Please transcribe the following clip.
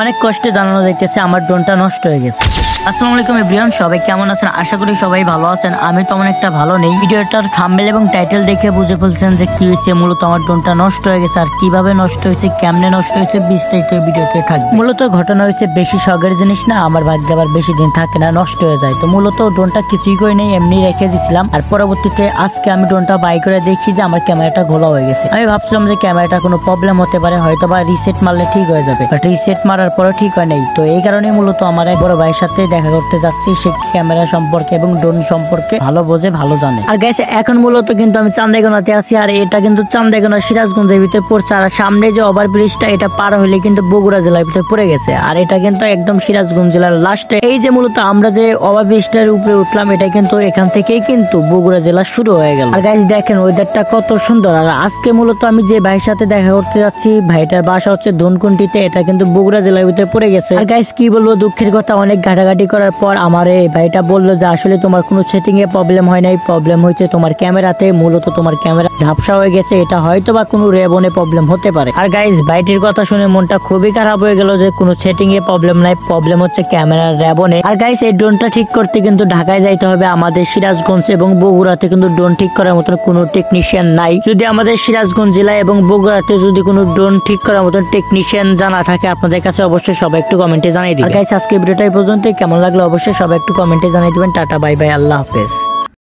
অনেক কষ্টে জানানো যাইতেছে আমার ড্রোনটা নষ্ট হয়ে গেছে। আসসালামু আলাইকুম এভরিওয়ান, সবাই কেমন আছেন? আশা করি সবাই ভালো আছেন। আমি তেমন একটা ভালো নেই। ভিডিওটার থাম্বনেল এবং টাইটেল দেখে বুঝে ফেলছেন যে কি হয়েছে। মূলত আমার ড্রোনটা নষ্ট হয়ে গেছে, আর কিভাবে নষ্ট হয়েছে, কেমনে নষ্ট হয়েছে বিস্তারিত ভিডিওতে থাকবে। মূলত ঘটনা হয়েছে বেশি শখের জিনিস না, আমার ভাগ্যে আবার বেশি দিন থাকে না, নষ্ট হয়ে যায়। তো মূলত ড্রোনটা কিছুই করে নেই, এমনি রেখে দিয়েছিলাম। আর পরবর্তীতে আজকে আমি ড্রোনটা বাই করে দেখি যে আমার ক্যামেরাটা ঘোলা হয়ে গেছে। আমি ভাবছিলাম যে ক্যামেরাটা কোনো প্রবলেম হতে পারে, হয়তো বা রিসেট মারলে ঠিক হয়ে যাবে, বাট রিসেট মারার পরে ঠিক হয় নাই। তো এই কারণে মূলত আমার এক বড় ভাইয়ের সাথে দেখা করতে যাচ্ছি। সে ক্যামেরা সম্পর্কে এবং ড্রোন সম্পর্কে ভালো বোঝে, ভালো জানে। আর গাইস এখন মূলত কিন্তু আমি চান্দাইগোনাতে আছি, আর এটা কিন্তু চান্দাইগোনা সিরাজগঞ্জের ভিতরে পড়ছে। আর সামনে যে ওভারব্রিজটা এটা পার হলে কিন্তু বগুড়া জেলার ভিতরে পড়ে গেছে, আর এটা কিন্তু একদম সিরাজগঞ্জ জেলার লাস্টে। এই যে মূলত আমরা যে ওভারব্রিজটার উপরে উঠলাম, এটা কিন্তু এখান থেকেই কিন্তু বগুড়া জেলা শুরু হয়ে গেল। আর গাইস দেখেন ওয়েদারটা কত সুন্দর। আর আজকে মূলত আমি যে ভাইয়ের সাথে দেখা করতে যাচ্ছি, ভাইটার বাসা হচ্ছে ধনকুন্টিতে, এটা কিন্তু বগুড়া জেলার ভিতরে পড়ে গেছে। আর গাইস কি বলবো, দুঃখের কথা, অনেক ঘাটাঘাটি করার পর আমার এই ভাইটা বললো যে আসলে তোমার কোনো সেটিং এ প্রবলেম হয় নাই, প্রবলেম হয়েছে তোমার ক্যামেরাতে। মূলত তোমার ক্যামেরা ঝাপসা হয়ে গেছে, এটা হয়তো বা কোনো রেবনে প্রবলেম হতে পারে। আর গাইস ভাইটির কথা শুনে মনটা খুবই খারাপ হয়ে গেল যে কোনো সেটিং এ প্রবলেম নাই, প্রবলেম হচ্ছে ক্যামেরার রেবনে। আর গাইস এই ড্রোনটা ঠিক করতে কিন্তু ঢাকায় যাইতে হবে। আমাদের সিরাজগঞ্জ এবং বগুড়াতে কিন্তু ড্রোন ঠিক করার মতন কোনো টেকনিশিয়ান নাই। যদি আমাদের সিরাজগঞ্জ জেলায় এবং বগুড়াতে যদি কোনো ড্রোন ঠিক করার মতন টেকনিশিয়ান জানা থাকে আপনাদের কাছে, অবশ্যই সবাই একটু কমেন্টে জানিয়ে দিবেন। আর গাইস আজকে ভিডিওটা এই পর্যন্ত, কেমন লাগলো অবশ্যই সবাই একটু কমেন্টে জানিয়ে দিবেন। টাটা, বাই বাই, আল্লাহ হাফেজ।